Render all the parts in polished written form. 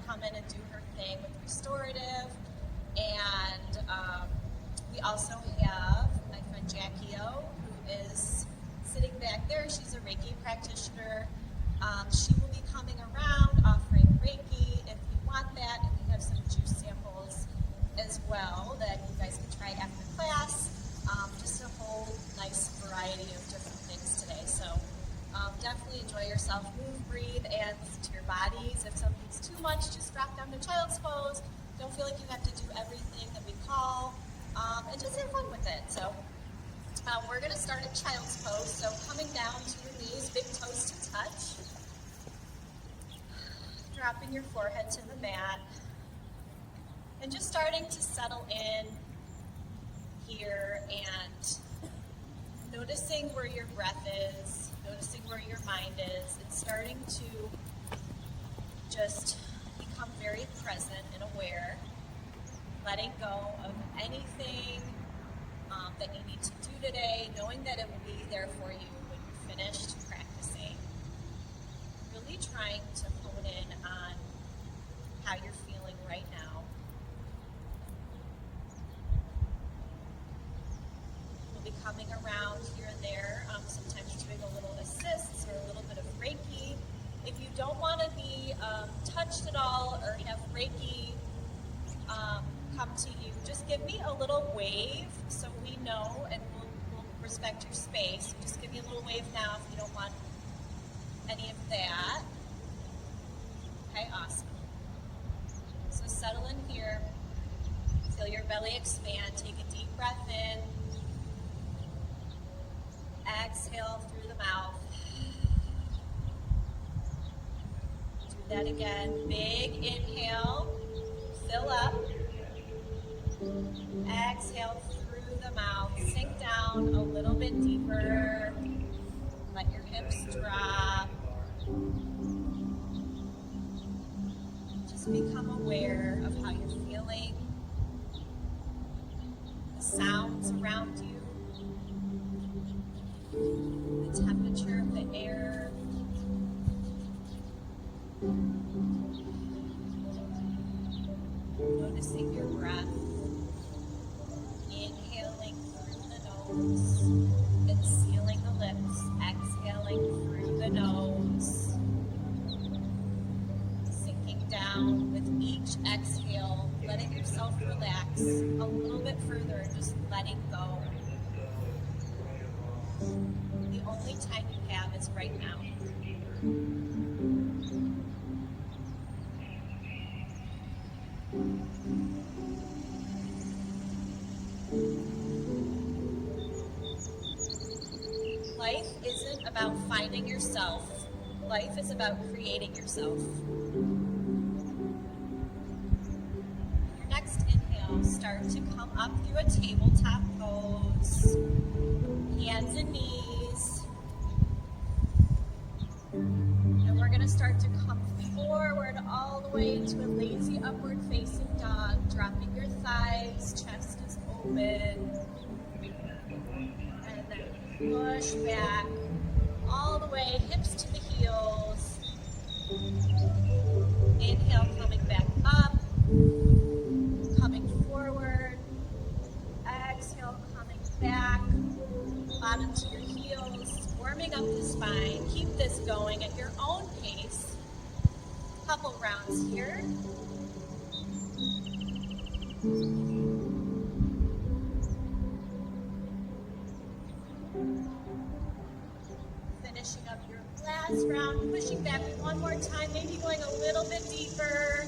come in and do her thing with restorative. And we also have my friend Jackie O, who is sitting back there. She's a Reiki practitioner. She will be coming around offering Reiki if you want that, and we have some juice samples as well that you guys can try after class. Just a whole nice variety of different things today. So definitely enjoy yourself, move, breathe, and listen to your bodies. If something's too much, just drop down to child's pose. Don't feel like you have to do everything that we call, and just have fun with it. So we're going to start at child's pose. So coming down to your knees, big toes to touch. Dropping your forehead to the mat. And just starting to settle in here and noticing where your breath is, noticing where your mind is, and starting to just become very present and aware, letting go of anything that you need to do today, knowing that it will be there for you when you're finished practicing. Really trying to hone in on how you're feeling right now. We'll be coming around here and there, sometimes doing a little assists or a little bit of Reiki. If you don't want to be touched at all or have Reiki come to you, just give me a little wave so we know, and we'll respect your space. Just give me a little wave now if you don't want any of that. Okay, awesome. So settle in here. Feel your belly expand. Take a deep breath in. Exhale through the mouth. Do that again. Big inhale. Fill up. Exhale through the mouth. Sink down a little bit deeper. Let your hips drop. Just become aware of how you're feeling. The sounds around you. The temperature of the air. Noticing your breath. Inhaling through the nose and sealing the lips. Exhaling through the nose. Sinking down with each exhale, letting yourself relax a little bit further, just letting go. The only time you have is right now. Life isn't about finding yourself. Life is about creating yourself. Your next inhale, start to come up through a tabletop pose. Hands and knees. And we're going to start to come forward all the way to a lazy upward facing dog, dropping your thighs, chest is open. And then push back all the way, hips to the heels. Inhale, coming back up, coming forward. Exhale, coming back, bottom to your heels, warming up the spine. Keep this going at your own pace. Couple rounds here. Finishing up your last round, pushing back one more time, maybe going a little bit deeper,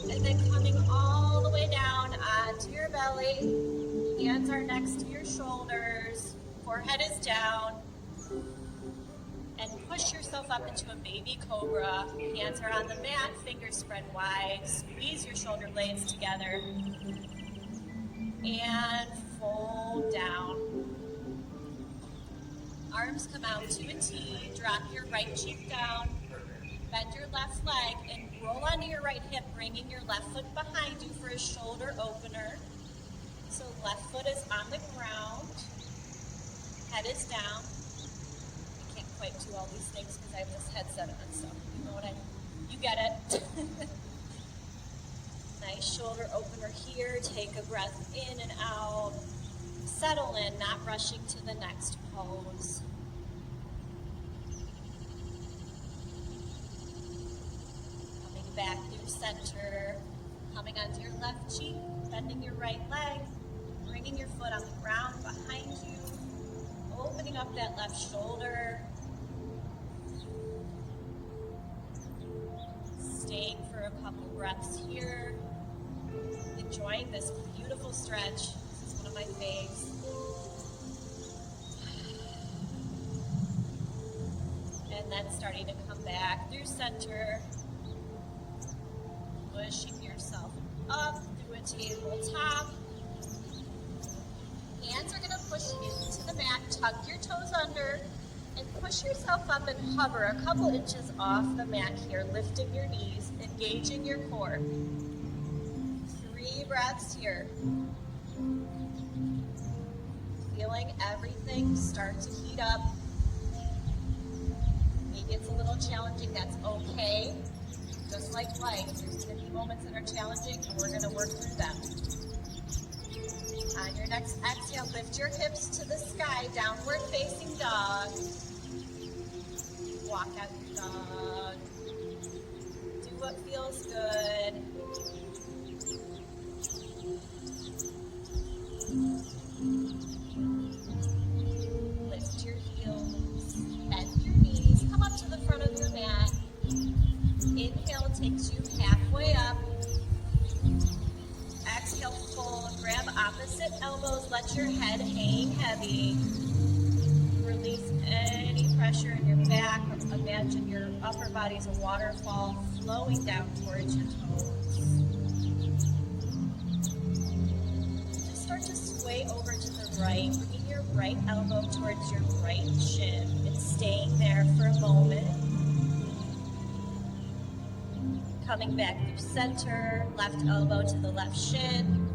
and then coming all the way down onto your belly. Hands are next to your shoulders, forehead is down, and push yourself up into a baby cobra. Hands are on the mat, fingers spread wide, squeeze your shoulder blades together, and fold down. Arms come out to a T, drop your right cheek down, bend your left leg, and roll onto your right hip, bringing your left foot behind you for a shoulder opener. So left foot is on the ground, head is down. I can't quite do all these things because I have this headset on, so you know what you get it. shoulder opener here. Take a breath in and out. Settle in, not rushing to the next pose. Coming back through center. Coming onto your left cheek, bending your right leg, bringing your foot on the ground behind you, opening up that left shoulder. Staying for a couple breaths here. Enjoying this beautiful stretch. This is one of my faves. And then starting to come back through center. Pushing yourself up through a tabletop. Hands are going to push into the mat. Tuck your toes under and push yourself up and hover a couple inches off the mat here, lifting your knees, engaging your core. 3 breaths here. Feeling everything start to heat up. Maybe it's a little challenging, that's okay. Just like life, there's going to be moments that are challenging and we're going to work through them. On your next exhale, lift your hips to the sky, downward facing dog. Walk out your dog. Do what feels good. Lift your heels, bend your knees, come up to the front of your mat. Inhale takes you halfway up. Exhale, fold, grab opposite elbows, let your head hang heavy. Release any pressure in your back. Imagine your upper body's a waterfall flowing down towards your toes. Just start to sway over to the right, bringing your right elbow towards your right shin and staying there for a moment. Coming back through center, left elbow to the left shin.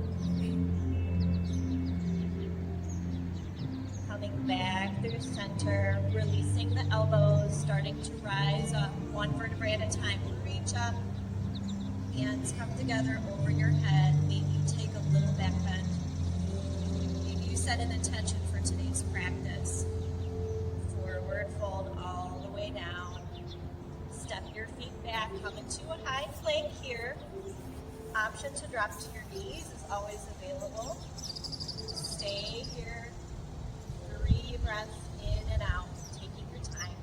Coming back through center, releasing the elbows, starting to rise up, one vertebrae at a time. Reach up, hands come together over your head. Maybe you take a little back bend. Maybe you set an intention for today's practice. Forward fold all the way down. Step your feet back, come into a high plank here. Option to drop to your knees is always available. Stay here. 3 breaths in and out, taking your time.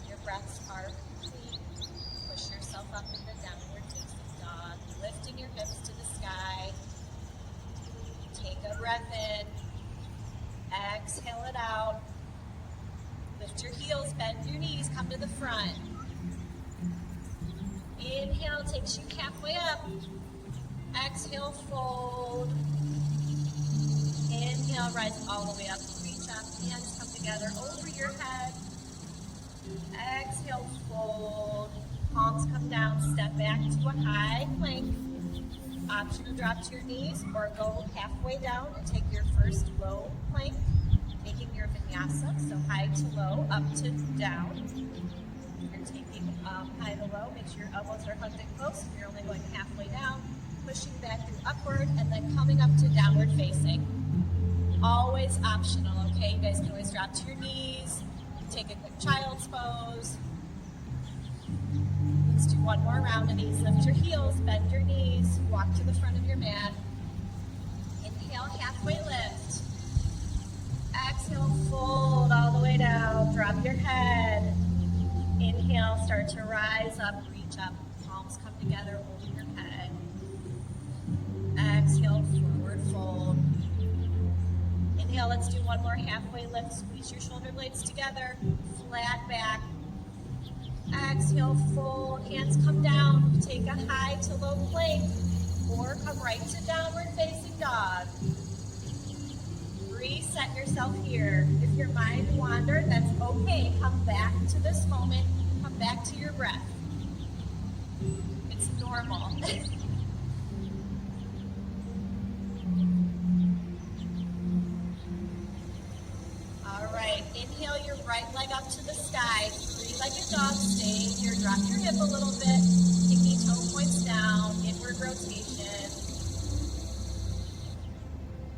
Your breaths are complete. Push yourself up into downward facing dog, lifting your hips to the sky. Take a breath in. Exhale it out. Lift your heels, bend your knees, come to the front. Inhale takes you halfway up. Exhale, fold. Inhale, rise all the way up. Reach up, hands come together over your head. Exhale, fold. Palms come down, step back to a high plank. Option to drop to your knees or go halfway down and take your first low plank, making your vinyasa, so high to low, up to down. You're taking high to low, make sure your elbows are hugged and close. You're only going halfway down, pushing back through upward, and then coming up to downward facing. Always optional, okay? You guys can always drop to your knees, take a quick child's pose. Let's do one more round of these. Lift your heels, bend your knees, walk to the front of your mat. Inhale, halfway lift. Exhale, fold all the way down. Drop your head. Inhale, start to rise up, reach up. Palms come together over your head. Exhale, forward fold. Inhale, let's do one more halfway lift. Squeeze your shoulder blades together. Flat back. Exhale, fold, hands come down, take a high to low plank, or come right to downward facing dog. Reset yourself here. If your mind wandered, that's okay. Come back to this moment, come back to your breath. It's normal. All right, Inhale your right leg up to the sky. Three-legged dog, stay here. Drop your hip a little bit. Pinky toe points down. Inward rotation.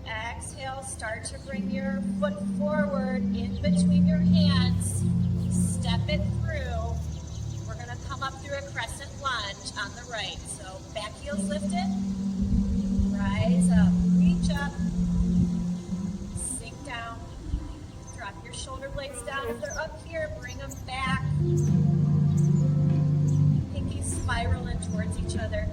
Exhale, start to bring your foot forward in between your hands. Step it through. We're going to come up through a crescent lunge on the right. So back heels lifted. Rise up, reach up. Sink down. Drop your shoulder blades down. If they're up here, bring them back. Pinkies spiral in towards each other.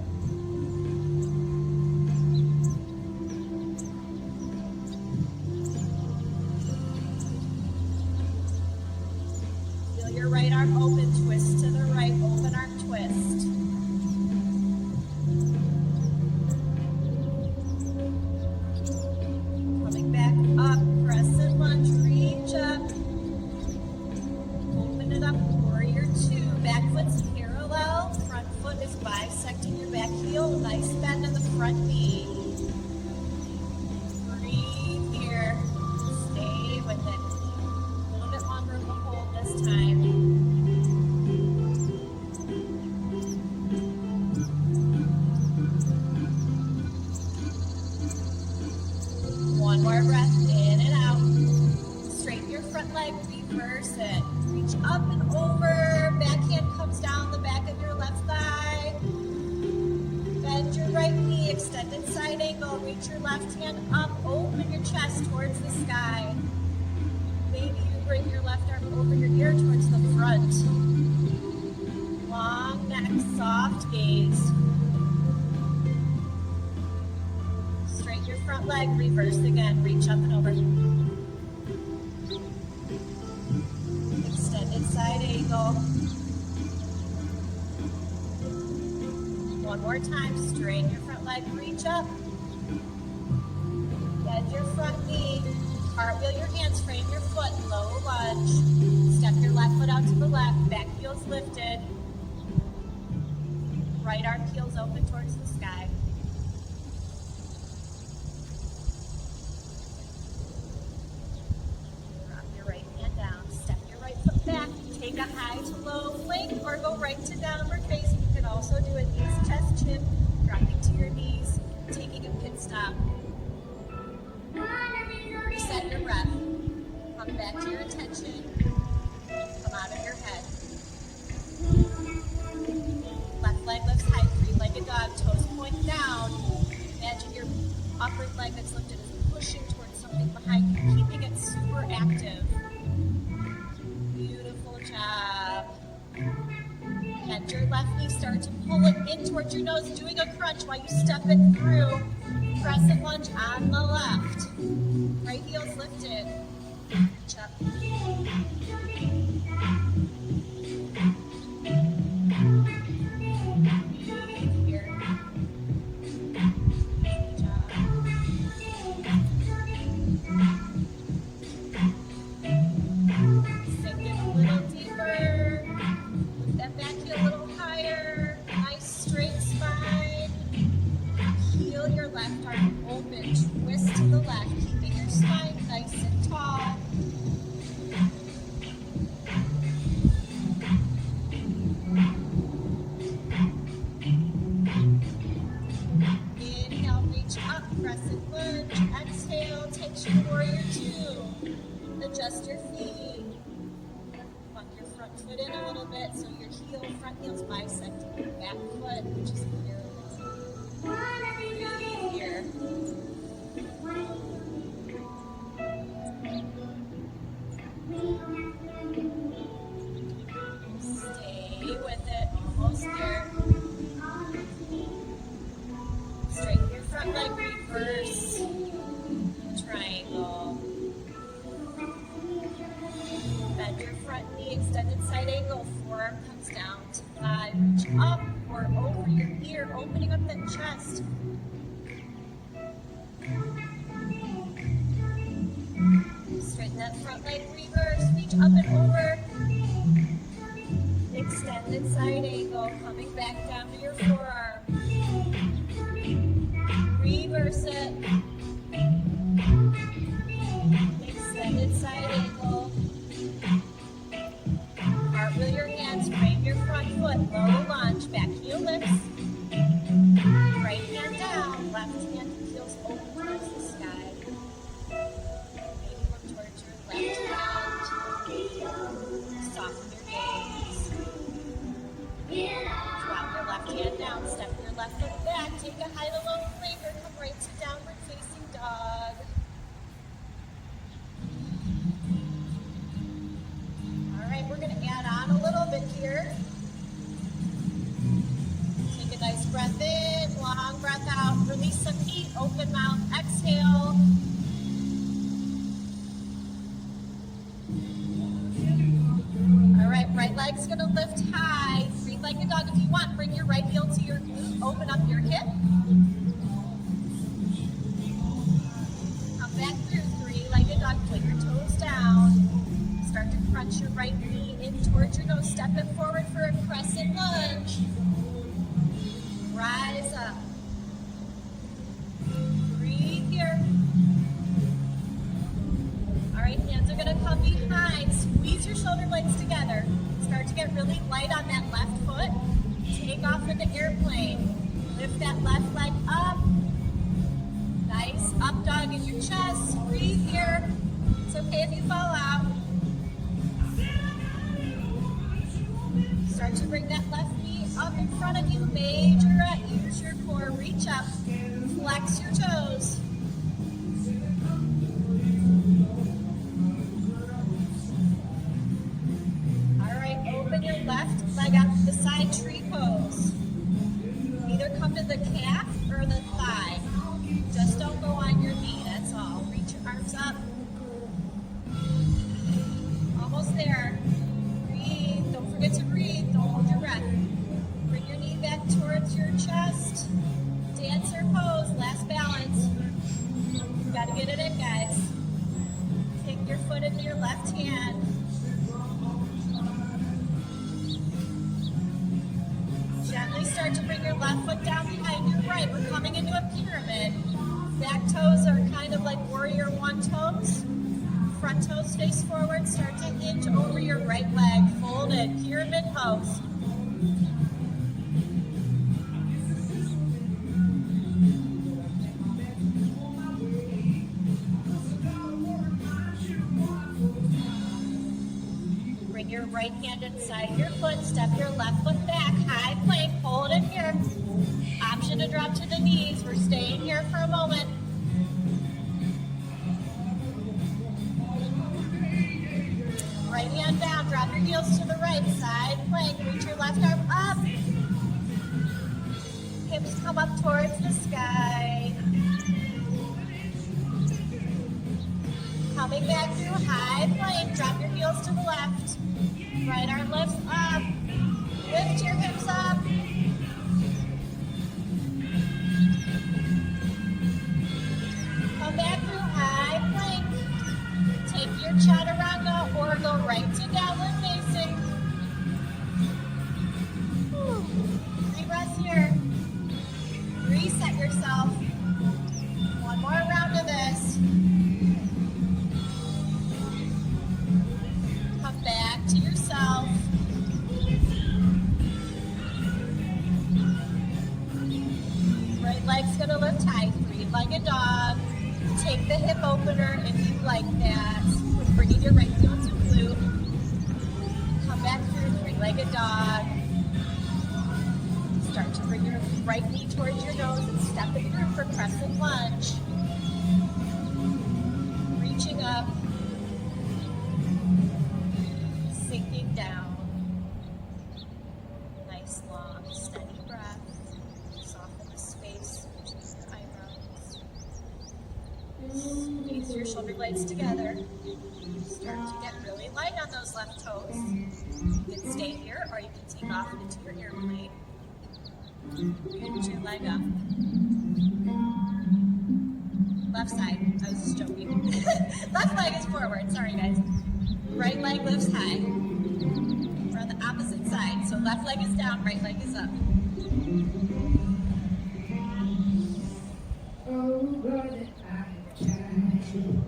Feel your right arm open, twist to the right, open arm twist. Coming back up, crescent lunge, reach up. Open it up, warrior two. Back foot's parallel, front foot is bisecting your back heel. Nice bend in the front knee. Breathe here. Stay with it. A little bit longer of a hold this time. One more breath, in and out. Straighten your front leg, reverse it. Reach up and over. Back hand comes down the back of your left thigh. Bend your right knee, extended side angle. Reach your left hand up, open your chest towards the sky. Maybe you bring your left arm over your ear towards the front. Long neck, soft gaze. Straighten your front leg, reverse again. Reach up and over. Extended side angle. One more time, straighten your front leg, reach up. Bend your front knee. Cartwheel your hands, frame your foot, low lunge. Step your left foot out to the left, back heels lifted. Right arm heels open towards the sky. Drop your right hand down, step your right foot back, take a high to low plank or go right to downward facing. You can also do a knees, chest, chin, dropping to your knees, taking a pit stop. Reset your breath. Come back to your attention. Come out of your head. Left leg lifts high, three-legged dog, toes point down. Imagine your upper leg that's lifted is pushing towards something behind you, keeping it super active. Beautiful job. Bend your left knee, start to pull it in towards your nose, doing a crunch while you step it through. Crescent lunge on the left. Right heel's lifted. Reach up. Breathe here. Good job. Sink in a little deeper. Lift that back heel a little higher. Nice straight spine. Heel your left arm open. Twist to the left. Keeping your spine nice and tall. Inhale, reach up, crescent lunge. Exhale, takes your warrior two. Adjust your feet. Funk your front foot in a little bit so your front heel's bisecting your back foot, which is parallel. Breathe here. Stay with it, almost there. Straighten your front leg, reverse. Triangle. Bend your front knee, extended side angle. Forearm comes down to thigh. Reach up or over your ear, opening up that chest. Straighten that front leg, reverse. Reach up and over. Extended side angle, coming back down to your forearm. Reverse it. Extended side angle. here. Take a nice breath in, long breath out, release some heat, open mouth, exhale. All right, right leg's gonna lift high. Three-legged dog. If you want, bring your right heel to your glute, open up your hip. Come back through, three-legged dog, put your toes down. Start to crunch your right knee in towards your nose. Step it forward for a crescent lunge. Rise up. Breathe here. All right, hands are gonna come behind. Squeeze your shoulder blades together. Start to get really light on that left foot. Take off in the airplane. Lift that left leg up. Nice up dog in your chest. Breathe here. It's okay if you fall out. Start to bring that left knee up in front of you. Majorette. Use your core. Reach up. Flex your toes. All right, open your left leg up to the side, tree pose. Either come to the calf or the thigh. Just don't go on your knee, that's all. Reach your arms up. Almost there. Breathe, don't forget to breathe, don't hold your breath. Bring your knee back towards your chest. Dancer pose, last balance. You gotta get it in, guys. Take your foot into your left hand. Gently start to bring your left foot down behind your right. We're coming into a pyramid. Back toes are kind of like warrior one toes. Front toes face forward. Start to hinge over your right leg. Folded, pyramid pose. Bring your right hand inside your foot. Step your left foot back. High plank. Hold it here. Option to drop to the knees. We're staying here for a moment. Right hand down. Drop your heels to the right. Side plank. Reach your left arm up. Hips come up towards the sky. Coming back through high plank. Drop your heels to the left. Right arm lifts up. Lift your hips up. Come back through high plank. Take your chaturanga or go right to downward facing. 3 breaths here. Reset yourself. One more round of this. Come back to yourself. Right leg's gonna lift high. Three-legged dog. Take the hip opener if you like that. With bringing your right heel to glute. Come back through three-legged dog. Start to bring your right knee towards your nose and step it through for crescent lunge. Reaching up. Sinking down. Nice, long, steady breath. Soften the space between your eyebrows. Squeeze your shoulder blades together. Start to get really light on those left toes. You can stay here or you can take off into your airplane. Hinge your leg up. Left side, I was just joking. Left leg is forward, sorry guys. Right leg lifts high. We're on the opposite side, so left leg is down, right leg is up.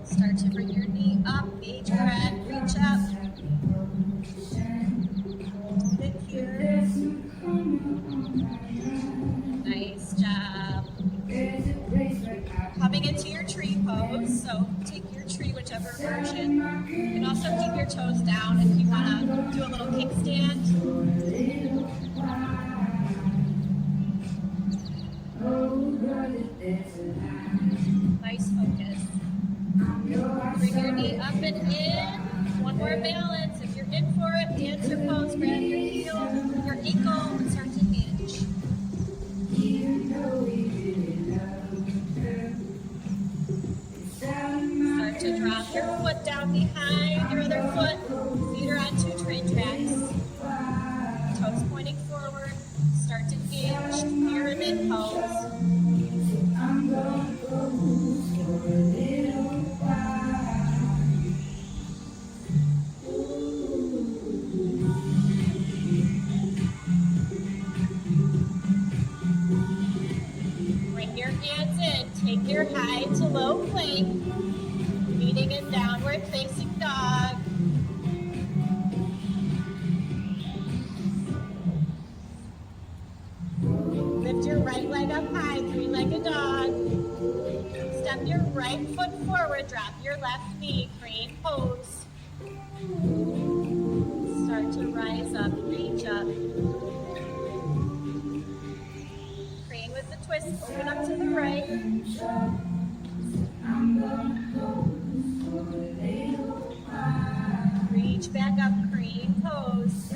Start to bring your knee up, majorette, reach up. Hold it here. Nice job. Coming into your tree pose, so take your tree, whichever version. You can also keep your toes down if you want to do a little kickstand. Nice focus. Bring your knee up and in. One more balance. If you're in in for it. Dance your pose, grab your heel, your ankle, and start to hinge. Start to drop your foot down behind your other foot. Feet are on 2 train tracks. Toes pointing forward. Start to hinge, pyramid pose. Bring your hands in. Take your high to low plank. Meeting in downward facing dog. Lift your right leg up high, 3-legged dog. Step your right foot forward, drop your left knee, crane pose. Start to rise up, reach up. Crane with the twist, open up to the right. Reach back up, crane pose.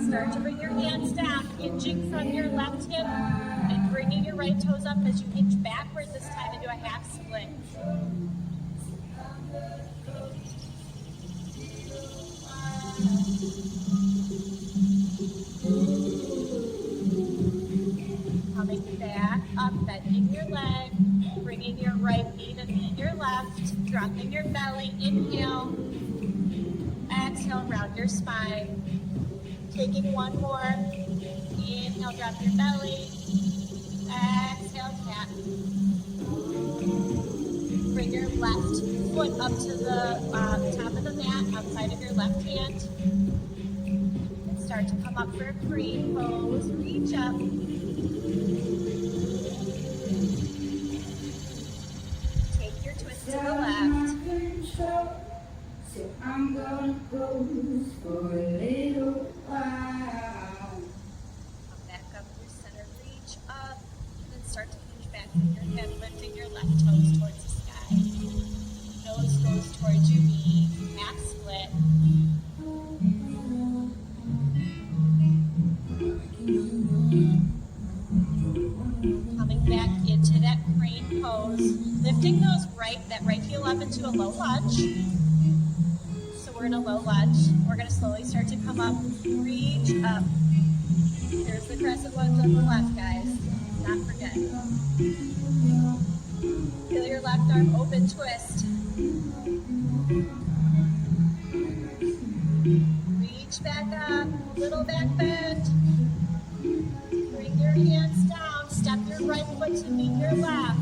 Start to bring your hands down, hinging from your left hip and bringing your right toes up as you hinge backward this time into a half split. Coming back up, bending your leg, bringing your right knee to meet your left, dropping your belly, inhale, exhale, round your spine. Taking one more, inhale, drop your belly, exhale, tap. Bring your left foot up to the top of the mat, outside of your left hand. And start to come up for a crane pose, reach up. Take your twist to the left. So I'm gonna pose for a little while. Come back up your center, reach up, and then start to hinge back with your head, lifting your left toes towards the sky. Nose goes towards your knee, half split. Coming back into that crane pose, lifting that right heel up into a low lunge. We're in a low lunge. We're going to slowly start to come up, reach up. Here's the crescent lunge on the left, guys. Not forget. Feel your left arm open, twist. Reach back up, little back bend. Bring your hands down. Step your right foot to meet your left.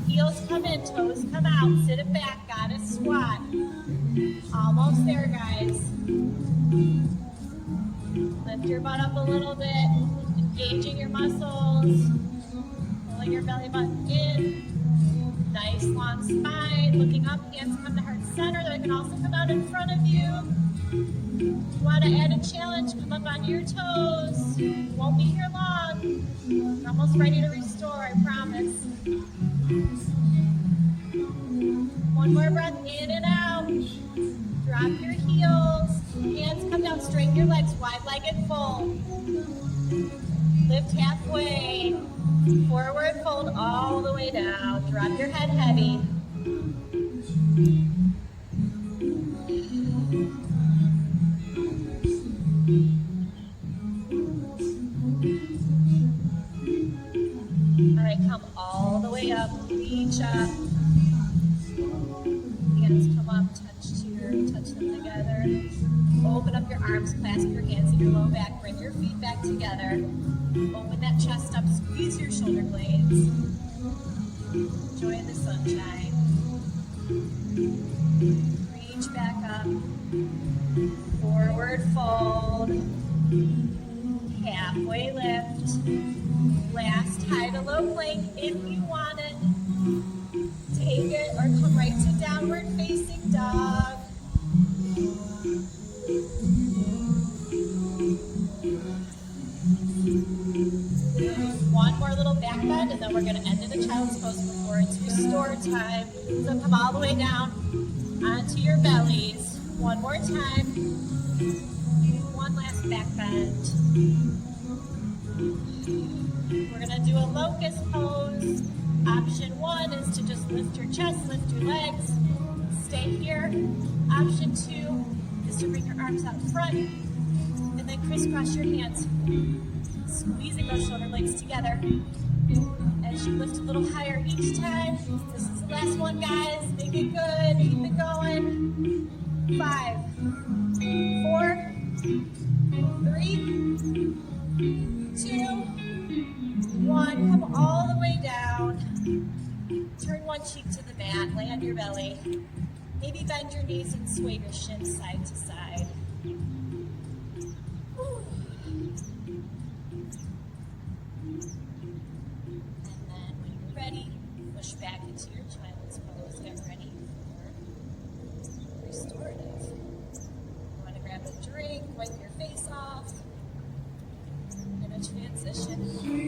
Heels come in, toes come out. Sit it back, goddess squat. Almost there, guys. Lift your butt up a little bit, engaging your muscles, pulling your belly button in. Nice long spine, looking up, hands come to heart center. They can also come out in front of you. If you want to add a challenge, come up onto your toes. Won't be here long. We're almost ready to restore, I promise. One more breath in and out. Drop your heels. Hands come down. Straighten your legs. Wide-legged fold. Lift halfway. Forward fold all the way down. Drop your head heavy. All right, come all the way up. Reach up. Hands come up, touch them together. Open up your arms, clasp your hands in your low back, bring your feet back together. Open that chest up, squeeze your shoulder blades. Enjoy the sunshine. Reach back up. Forward fold. Halfway lift. Last high to low plank if you want it. Take it or come right to downward facing dog. One more little back bend and then we're going to end in a child's pose before it's restore time. So come all the way down onto your bellies. One more time. One last back bend. We're gonna do a locust pose. Option 1 is to just lift your chest, lift your legs, stay here. Option 2 is to bring your arms out front and then crisscross your hands, squeezing those shoulder blades together. As you lift a little higher each time. This is the last one, guys. Make it good. Keep it going. 5, 4, 3, 2, 1. Come all the way down. Turn one cheek to the mat. Lay on your belly. Maybe bend your knees and sway your shins side to side. Push back into your child's pose. Get ready for restorative. You want to grab a drink, wipe your face off. We're going to transition. I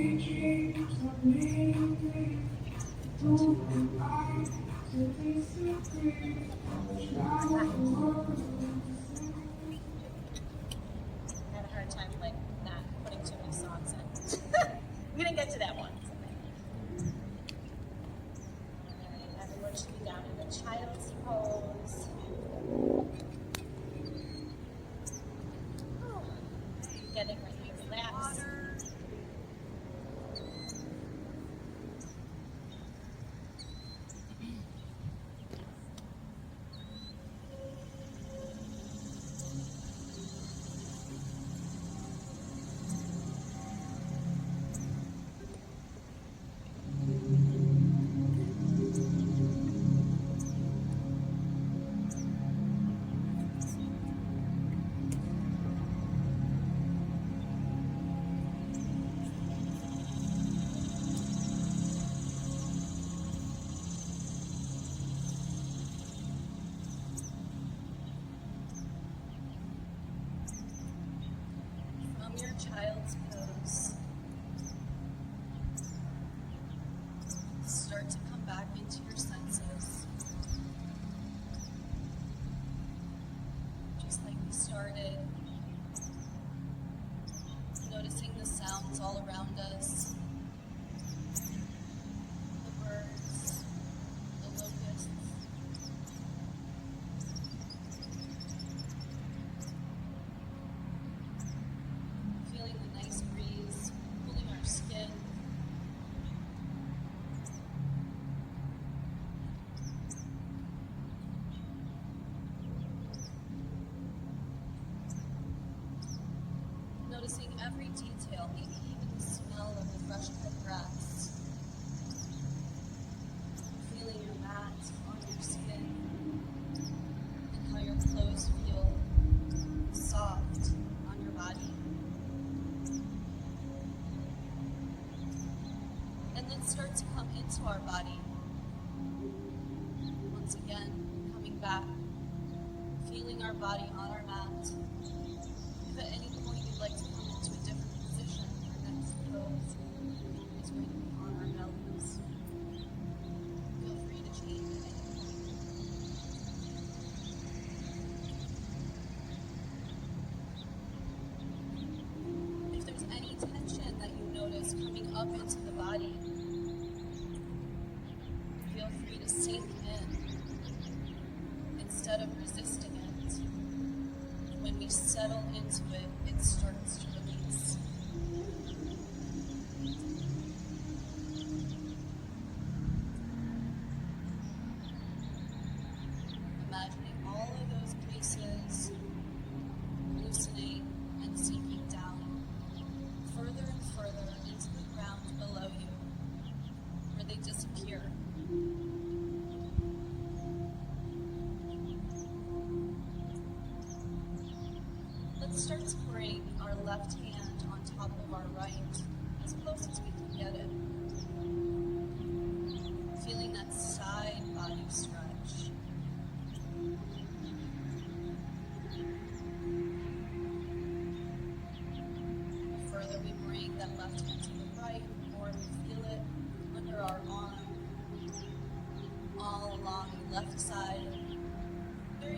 had a hard time not putting too many songs in. We didn't get to that one. Everyone should be down in the child's pose. Getting ready to relax. Your child's pose. Start to come back into your senses. Just like we started. Noticing the sounds all around us. The birds, the locusts. Feeling the nice breeze, cooling our skin. Noticing every detail, maybe even the smell of the fresh cut grass. Feeling your mat on your skin and how your clothes feel soft on your body. And then start to come into our body. Once again, coming back, feeling our body on our mat. If at any point you'd like to come into a different position, our next pose is going to be on our bellies. Feel free to change at any point. If there's any tension that you notice coming up into the body, feel free to sink in instead of resisting it. When we settle into it, it starts to release. Imagining all of those places loosening and sinking down further and further into the ground below you, where they disappear. Let's start to bring our left hand on top of our right, as close as we can get it. Feeling that side body stretch. The further we bring that left hand to the right, the more we feel it under our arm, all along the left side. Very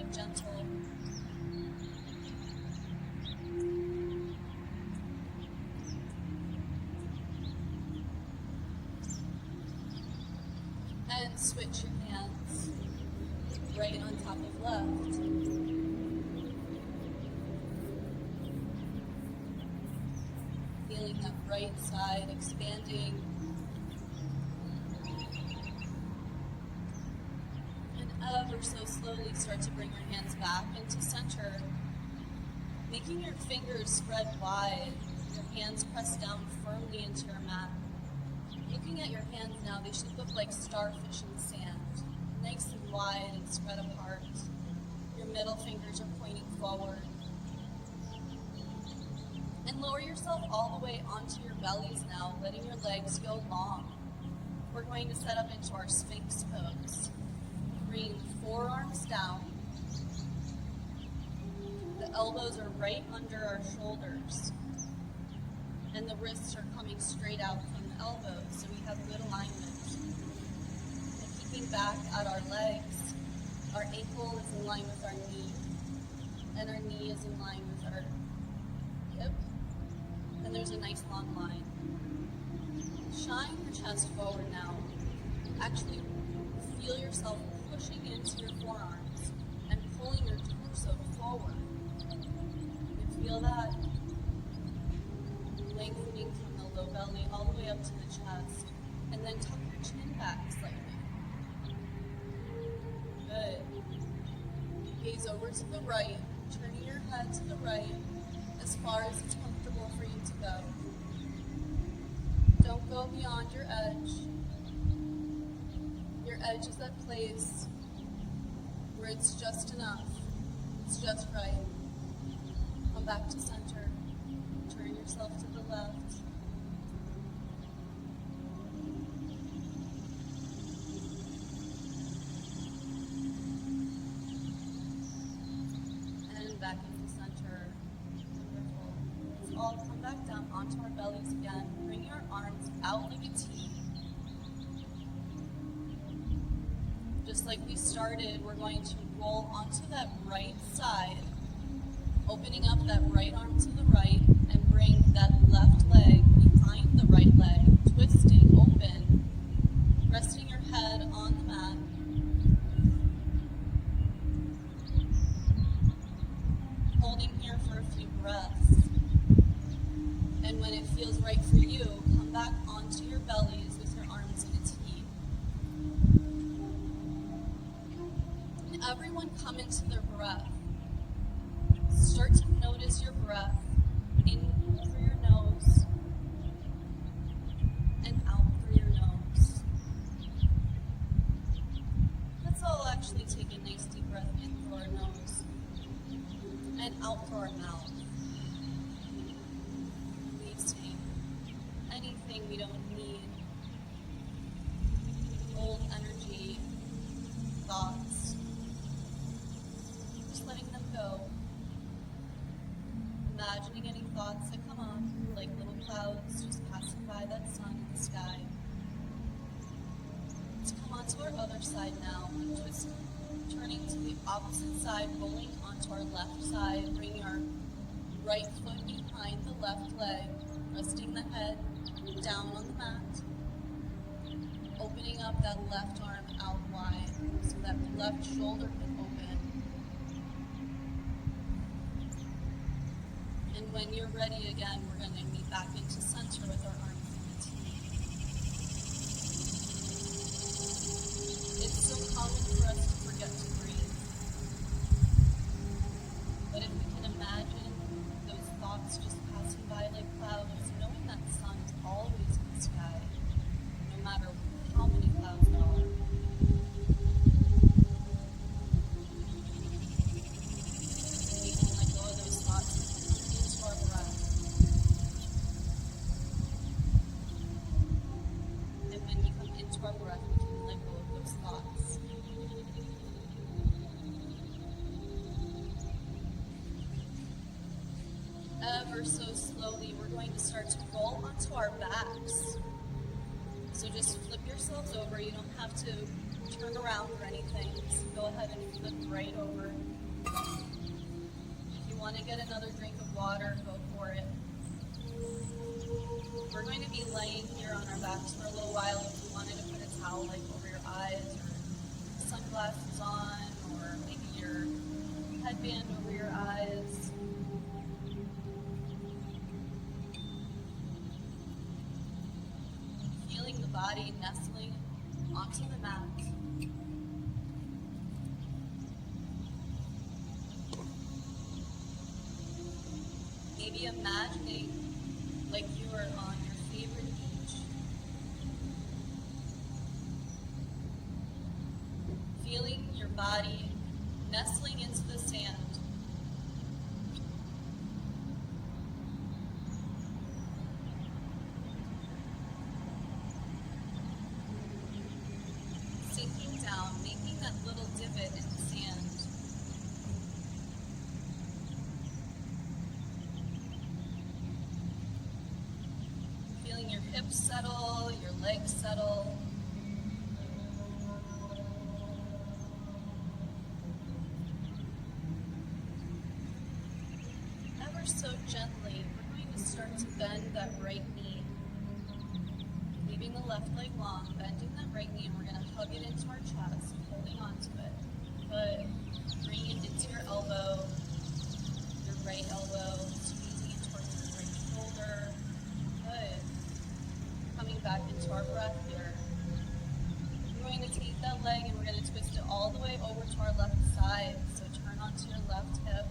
Switch your hands, right on top of left. Feeling that right side expanding. And ever so slowly start to bring your hands back into center, making your fingers spread wide, your hands pressed down firmly into your mat. Looking at your hands now, they should look like starfish in the sand, nice and wide and spread apart. Your middle fingers are pointing forward. And lower yourself all the way onto your bellies now, letting your legs go long. We're going to set up into our Sphinx pose. Bring forearms down. The elbows are right under our shoulders. And the wrists are coming straight out from the elbows, so we have good alignment. And keeping back at our legs, our ankle is in line with our knee, and our knee is in line with our hip, and there's a nice long line. Shine your chest forward now. Actually, feel yourself pushing into your forearms and pulling your torso forward. You feel that? Lengthening from the low belly all the way up to the chest. And then tuck your chin back slightly. Good. Gaze over to the right, turning your head to the right as far as it's comfortable for you to go. Don't go beyond your edge. Your edge is that place where it's just enough. It's just right. Come back to center. Turn yourself to the left. And back into center. Wonderful. Let's all come back down onto our bellies again. Bring your arms out like a T. Just like we started, we're going to roll onto that right side, opening up that right arm to the right, and bring that left leg behind the right leg, twisting open, resting your head on the mat. Holding here for a few breaths. And when it feels right for you, come back onto your bellies with your arms in a T. And everyone come into their breath. Start to notice your breath in through your nose and out through your nose. Let's all actually take a nice deep breath in through our nose and out through our mouth. Releasing anything we don't need. Old energy, thoughts. Just letting them go. Imagining any thoughts that come up, like little clouds just passing by that sun in the sky. Let's come onto our other side now, just turning to the opposite side, rolling onto our left side, bringing our right foot behind the left leg, resting the head down on the mat, opening up that left arm out wide so that left shoulder can open. And when you're ready again, we're going to meet back into center with our arms in the T. It's so common for us to forget to breathe. But if we can imagine those thoughts just passing by like clouds, knowing that the sun is always in the sky, no matter how many clouds there are. We can let go of those thoughts into our breath. And when we come into our breath, we can let go of those thoughts. Ever so slowly, we're going to start to roll onto our backs. So just flip yourselves over. You don't have to turn around or anything. Just go ahead and flip right over. If you want to get another drink of water, go for it. We're going to be laying here on our backs for a little while. If you wanted to put a towel like over your eyes or sunglasses on, or maybe your headband over your eyes. Feeling the body nestling onto the mat. Maybe imagining like you are on your favorite beach. Feeling your body nestling into the sand. Sinking down, making that little divot in the sand. Feeling your hips settle, your legs settle. Ever so gently, we're going to start to bend that right knee. Leaving the left leg long, bending that right knee, and we're going to hug it into our chest, holding onto it. But bring it into your elbow, your right elbow, squeezing it towards your right shoulder. Good. Coming back into our breath here. We're going to take that leg and we're going to twist it all the way over to our left side. So turn onto your left hip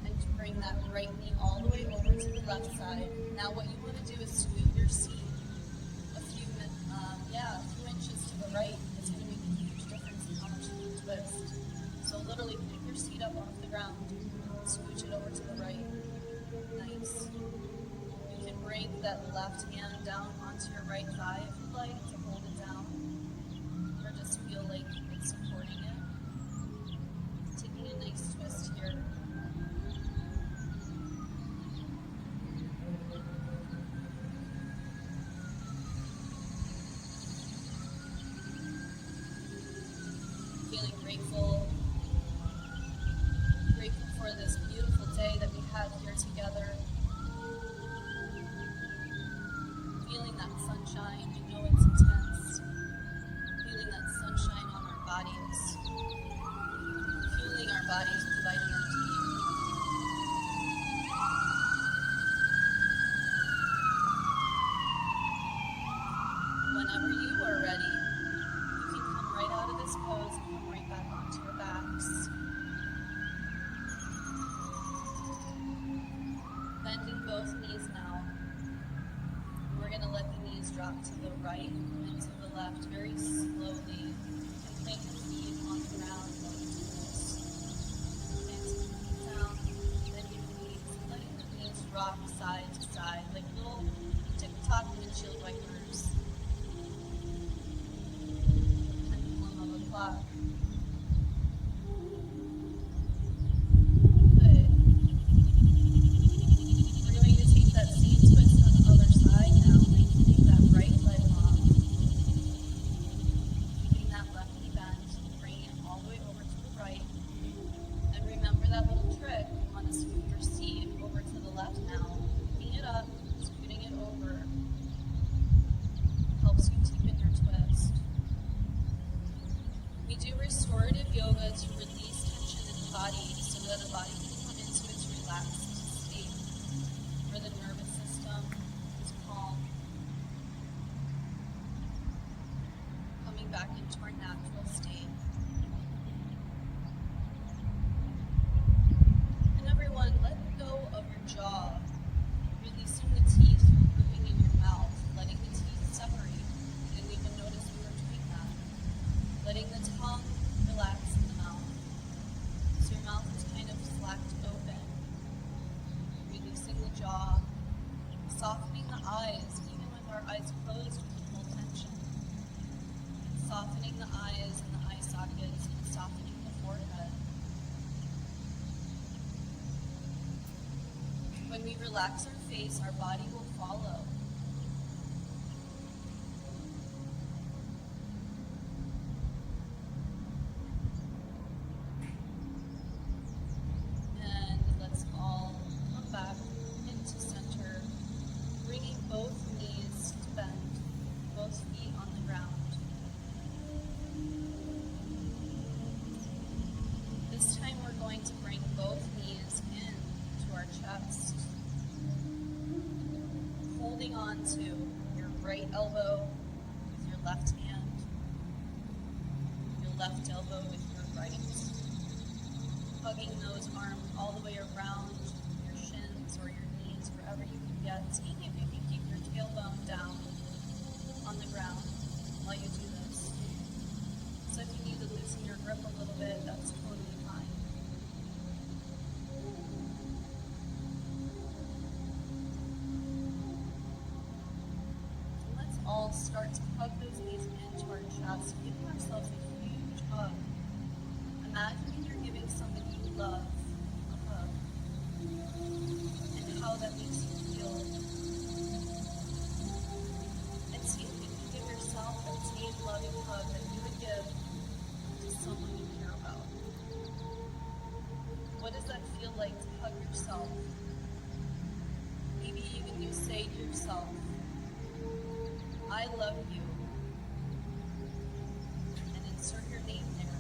and bring that right knee all the way over to the left side. Now what you want to do is scoot your seat a few inches to the right. It's going to make a huge difference in how much you can twist. So literally pick your seat up off the ground, scooch it over to the right. Nice. You can bring that left hand down onto your right thigh if you'd like to hold it down, or just feel like it's supporting it. Taking a nice twist here. Feeling grateful for this beautiful day that we have here together. Feeling that sunshine, I know it's intense. Feeling that sunshine on our bodies. Fueling our bodies with vitamin D. Whenever you are ready, you can come right out of this pose and come right back onto your backs. Bending both knees now. We're going to let the knees drop to the right and to the left very slowly. And plant your feet on the ground while you do this. Plant your feet down, bend your knees, letting the knees rock side to side like little tick-tock windshield wipers. Pendulum of a clock. Good. We're going to take that same twist on the other side now, lengthening that right leg long. Keeping that left knee bent, bringing it all the way over to the right. And remember that little trick. You want to scoot your seat over to the left now. Picking it up, scooting it over. Helps you deepen your twist. We do restorative yoga to release tension in the body so that the body can come into its relaxed state, where the nervous system is calm, coming back into our natural state. And everyone, let go of your jaw, releasing the teeth from grouping in your mouth, letting the teeth separate. You didn't even notice we were doing that. Letting the tongue relax in the mouth. So your mouth is kind of slacked open. Releasing the jaw. Softening the eyes, even with our eyes closed, we can hold tension. Softening the eyes and the eye sockets, and softening the forehead. When we relax our face, our body will follow. And let's all come back into center, bringing both knees to bend, both feet on the ground. onto your right elbow with your left hand, your left elbow with your right. Hugging those arms all the way around your shins or your knees, wherever you can get. Seeing if you can keep your tailbone down on the ground while you do this. So if you need to loosen your grip a little bit, that's totally fine. So let's all start to hug those knees into our chest, giving ourselves a huge hug. Imagining you're giving somebody you love a hug, and how that makes you feel. And see if you can give yourself that same loving hug that you would give to someone you care about. What does that feel like to hug yourself? Maybe even you say to yourself, I love you, and insert your name there.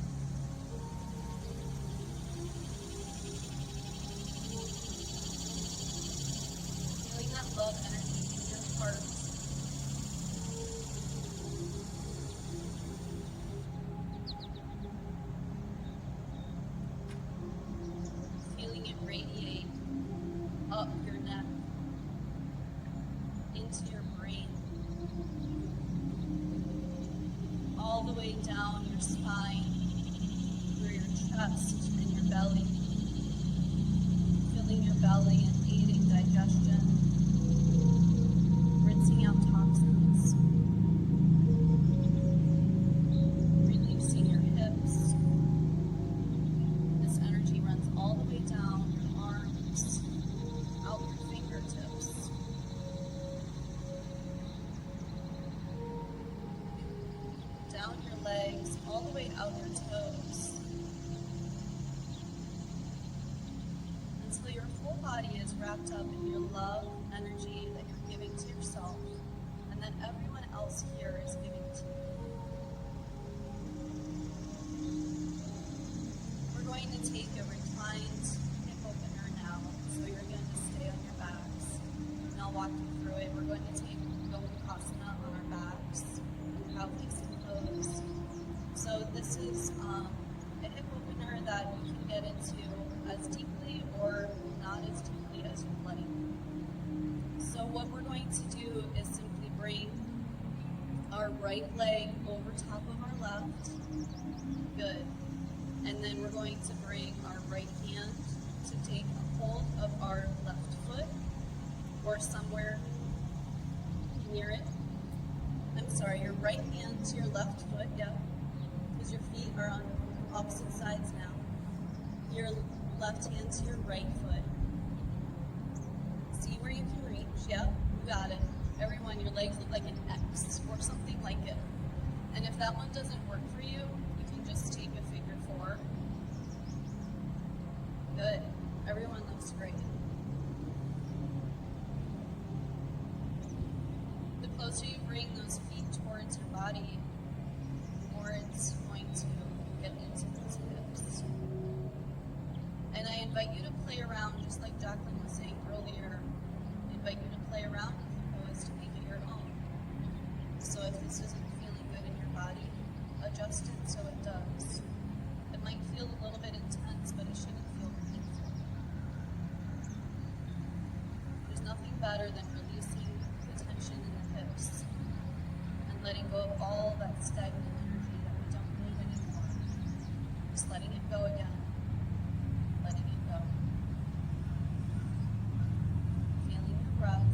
Feeling that love energy in your heart. Feeling it radiate up your neck, into your brain, all the way down your spine, through your chest and your belly, filling your belly and aiding digestion, rinsing out toxins, releasing your hips. This energy runs all the way down your arms, out your fingertips. Down your legs, all the way out your toes. Until your whole body is wrapped up in your love energy that you're giving to yourself, and that everyone else here is giving to you. We're going to take a reclined hip opener now, so you're going to stay on your backs, and I'll walk you through it. We're going to take Gopakasana on our backs, cow-facing pose. So this is a hip opener that you can get into as deeply or not as deeply as you'd like. So what we're going to do is simply bring our right leg over top of our left. Good. And then we're going to bring our right hand to take a hold of our left foot or somewhere near it. I'm sorry, your right hand to your left foot, yeah, because your feet are on opposite sides now. Your left hand to your right foot. See where you can reach, yeah, you got it. Everyone, your legs look like an X or something like it. And if that one doesn't work for you, you can just take a figure 4. Good. Everyone looks great. The closer you bring those feet towards your body, the more it's going to get into those hips. And I invite you to play around, just like Jaclyn was saying earlier. I invite you to play around with the pose to make it your own. So if this isn't feeling good in your body, adjust it so it does. It might feel a little bit intense, but it shouldn't feel painful. There's nothing better than releasing the tension in the hips and letting go of all that stagnant energy that we don't need anymore. Just letting it go again. Letting it go. Feeling your breath.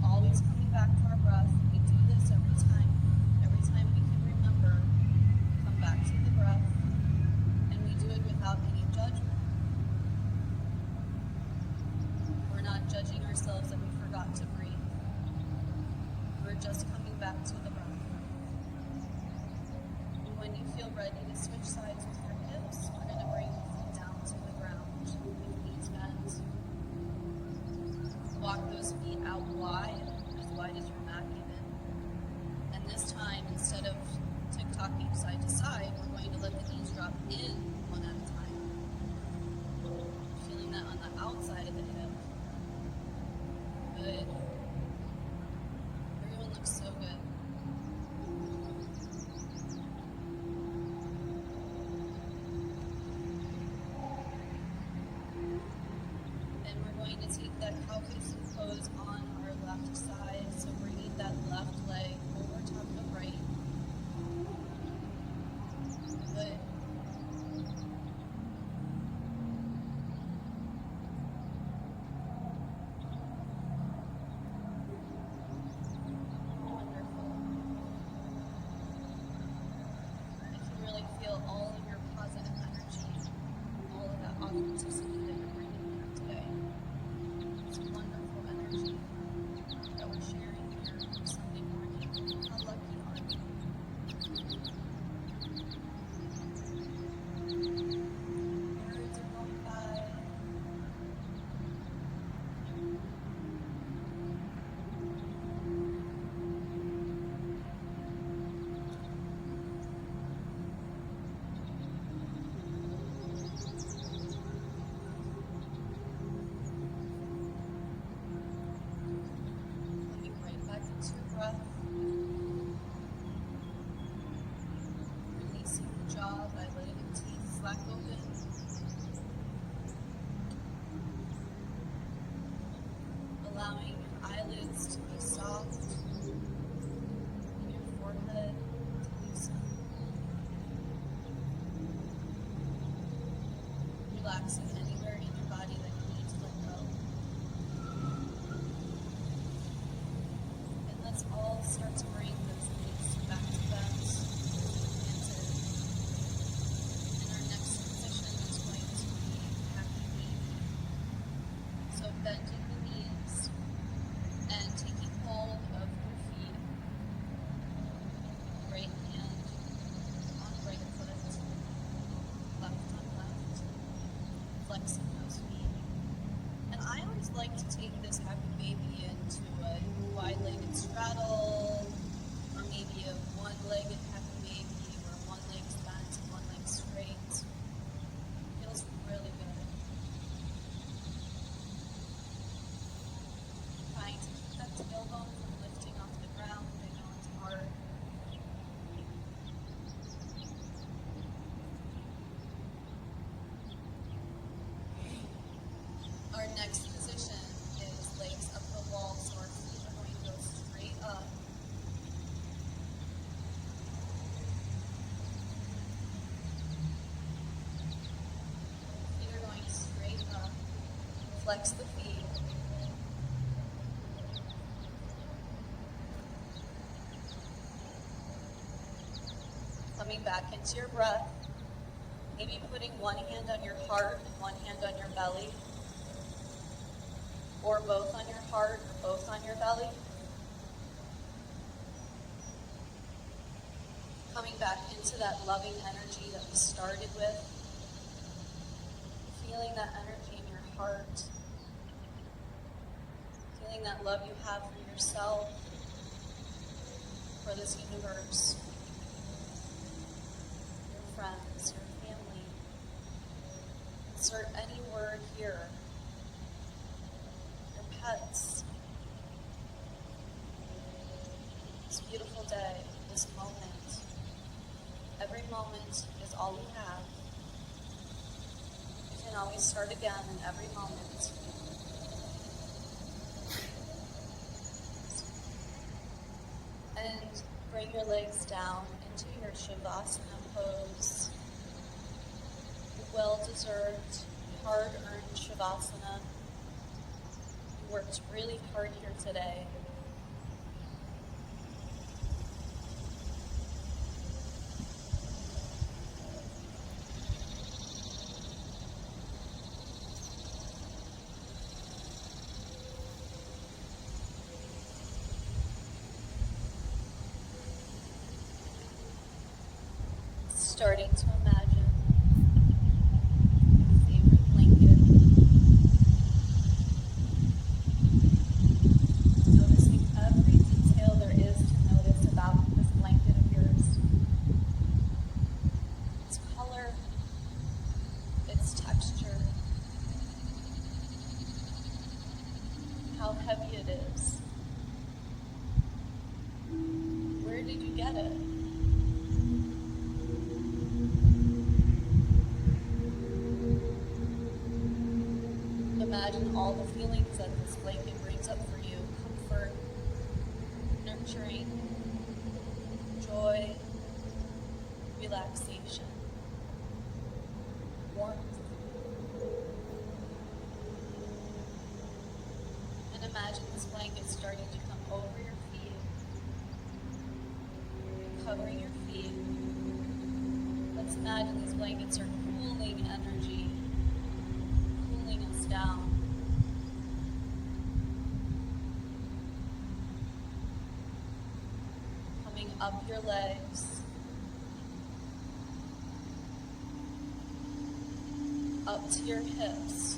Always coming back to our breath. We do this every time. Every time we can remember, come back to the breath. And we do it without any judgment. We're not judging ourselves that we forgot to breathe. We're just coming back to the breath. And when you feel ready to switch sides with your hips, we're going to bring the feet down to the ground with knees bent. Walk those feet out wide as your mat even. And this time, instead of tick-tocking side to side, we're going to let the knees drop in one at a time. Feeling that on the outside of the hip. Good. going to take that cow facing pose on our left side, so bringing that left leg over top of the right. Good. Wonderful. I can really feel all of your positive energy, all of that authenticity that you're bringing here today. It's wonderful energy that we're sharing here on Sunday morning. How lucky are we? Birds are going by. Coming right back into your breath. Releasing the jaw by letting the teeth slack open. Allowing your eyelids to be soft and your forehead to loosen. Relaxing anywhere in your body that you need to let go. And let's all start to bring those knees back to bend planted. And our next position is going to be happy knee. So bending the knees and taking hold of your feet. Right hand on right foot, left on left, flexing those feet. And I always like to take this happy baby into a wide-legged straddle, or maybe a one-legged happy baby, where one leg's bent and one leg straight. Feels really good. Trying to keep that tailbone from lifting off the ground. I know it's hard. Our next position is legs up the wall, so our feet are going to go straight up. Feet are going straight up. Flex the feet. Coming back into your breath. Maybe putting one hand on your heart and one hand on your belly. Or both on your heart or both on your belly. Coming back into that loving energy that we started with. Feeling that energy in your heart. Feeling that love you have for yourself, for this universe, your friends, your family. Insert any word here. Your pets. This beautiful day, this moment. Every moment is all we have. We can always start again in every moment. And bring your legs down into your Shavasana pose. Well-deserved, hard-earned Shavasana. You worked really hard here today. Starting to imagine your favorite blanket. Noticing every detail there is to notice about this blanket of yours. Its color, its texture, how heavy it is. Where did you get it? imagine all the feelings that this blanket brings up for you: comfort, nurturing, joy, relaxation, warmth. And imagine this blanket starting to come over your feet, covering your feet. Let's imagine these blankets are cooling energy, cooling us down. Coming up your legs, up to your hips,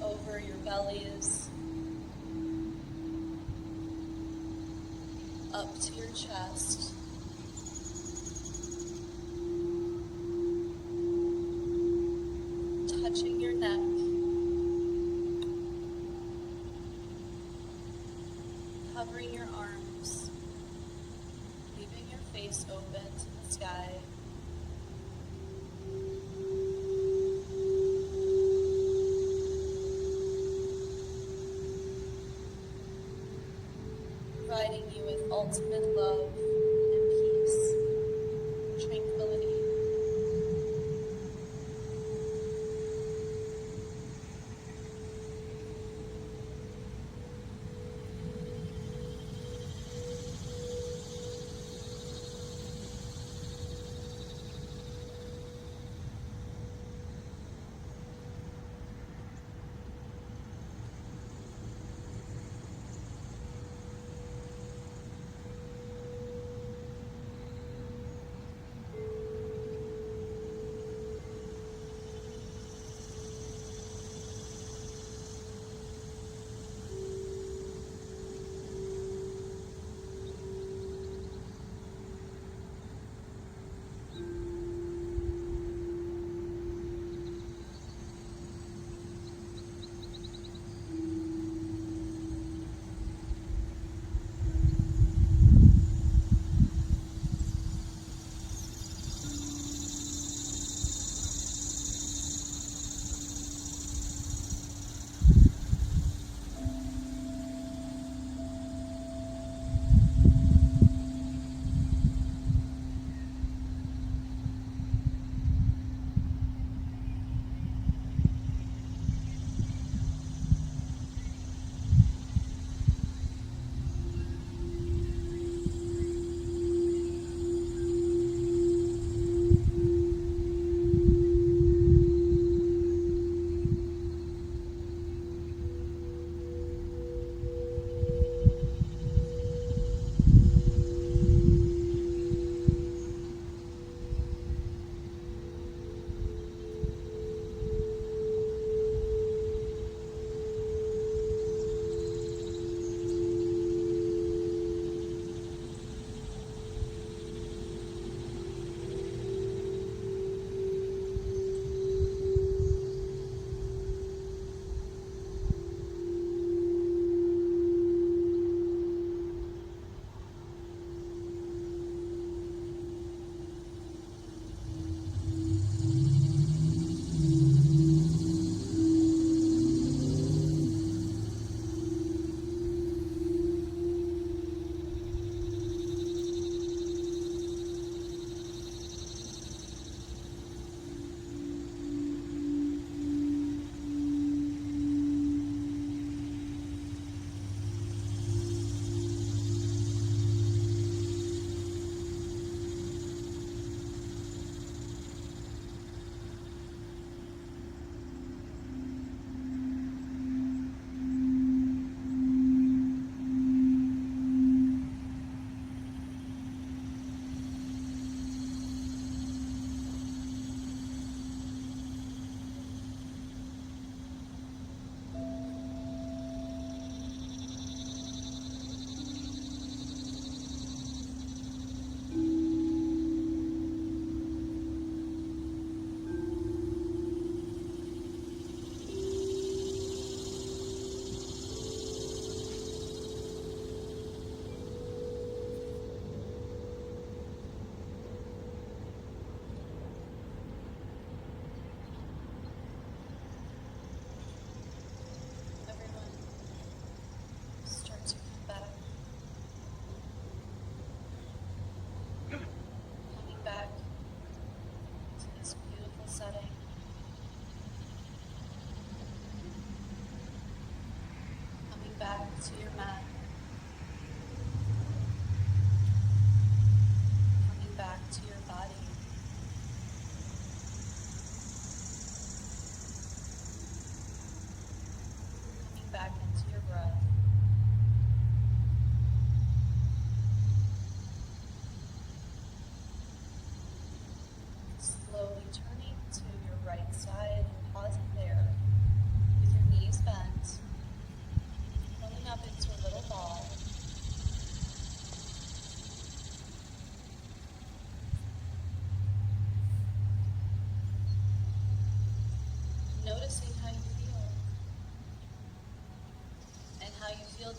over your bellies, up to your chest, touching your neck, covering your arms, leaving your face open to the sky. Providing you with ultimate love and peace, tranquility.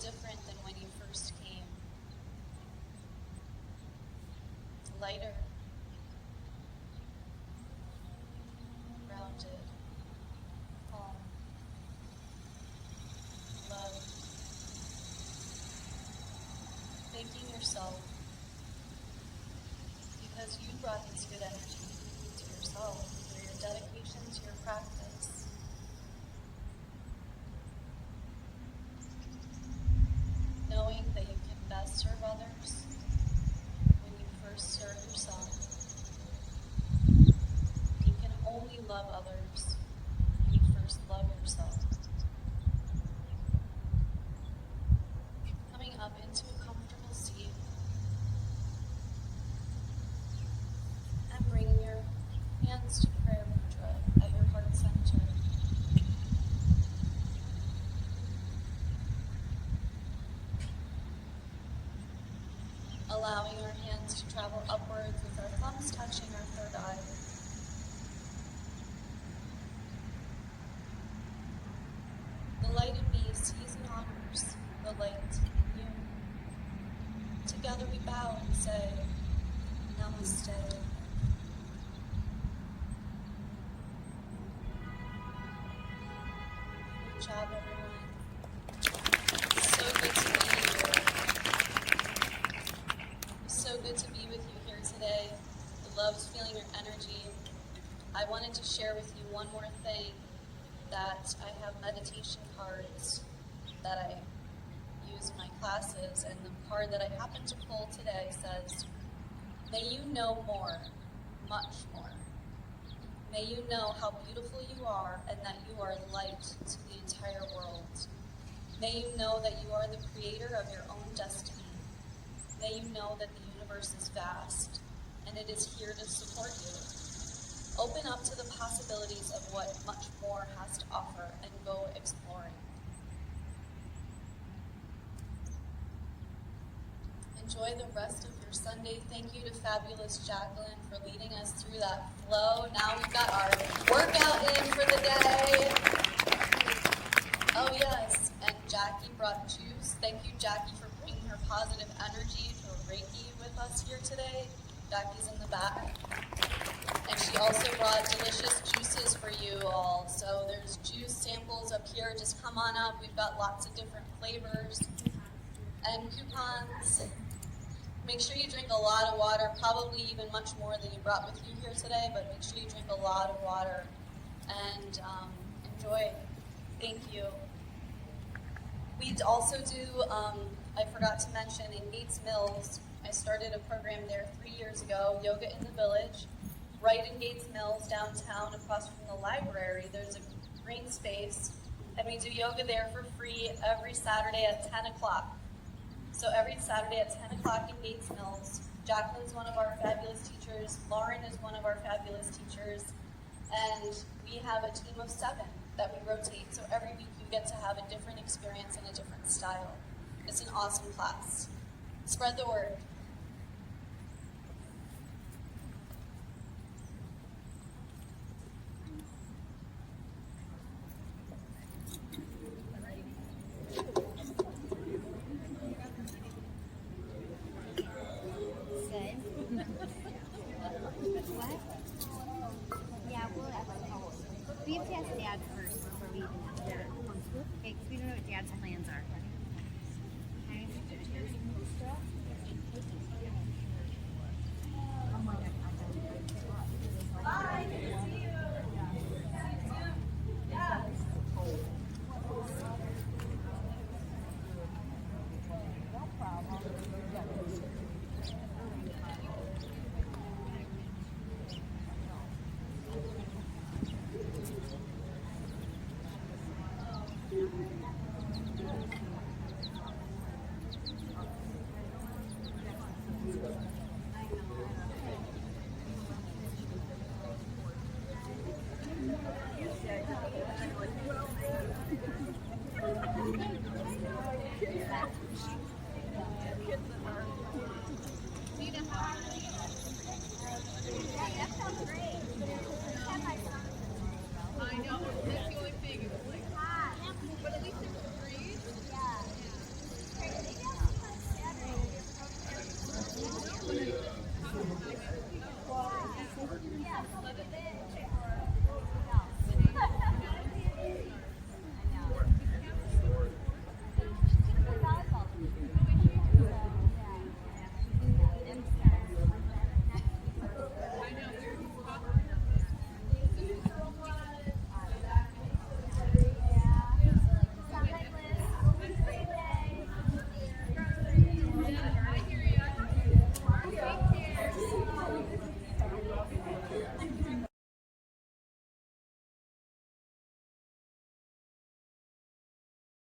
different than when you first came. Lighter, grounded, calm, love. Thanking yourself because you brought this good energy to yourself through your dedication to your practice. Knowing that you can best serve others when you first serve yourself. You can only love others when you first love yourself. Coming up into a comfortable seat and bringing your hands to prayer mudra at your heart center. Allowing our hands to travel upwards with our thumbs touching our third eye. The light in me sees and honors the light in you. Together we bow and say, Namaste. Good job, everyone. So good to be here. So good to be with you here today. I loved feeling your energy. I wanted to share with you one more thing, that I have meditation cards that I use in my classes, and the card that I happened to pull today says, may you know more, much more. May you know how beautiful you are and that you are light to the entire world. May you know that you are the creator of your own destiny. May you know that the universe is vast and it is here to support you. Open up to the possibilities of what much more has to offer and go exploring. Enjoy the rest of your Sunday. Thank you to fabulous Jaclyn for leading us through that flow. Now we've got our workout in for the day. Oh yes, and Jackie brought juice. Thank you, Jackie, for bringing her positive energy to Reiki with us here today. Jackie's in the back. And she also brought delicious juices for you all. So there's juice samples up here. Just come on up. We've got lots of different flavors and coupons. Make sure you drink a lot of water, probably even much more than you brought with you here today, but make sure you drink a lot of water and enjoy. Thank you. We also do, I forgot to mention, in Gates Mills, I started a program there 3 years ago, Yoga in the Village. Right in Gates Mills, downtown, across from the library, there's a green space, and we do yoga there for free every Saturday at 10 o'clock. So every Saturday at 10 o'clock in Gates Mills. Jaclyn's one of our fabulous teachers, Lauren is one of our fabulous teachers, and we have a team of 7 that we rotate. So every week you get to have a different experience and a different style. It's an awesome class. Spread the word. What? Yeah, we'll have a call. We have to ask Dad first before we even have that. Okay, 'cause we don't know what Dad's plans are.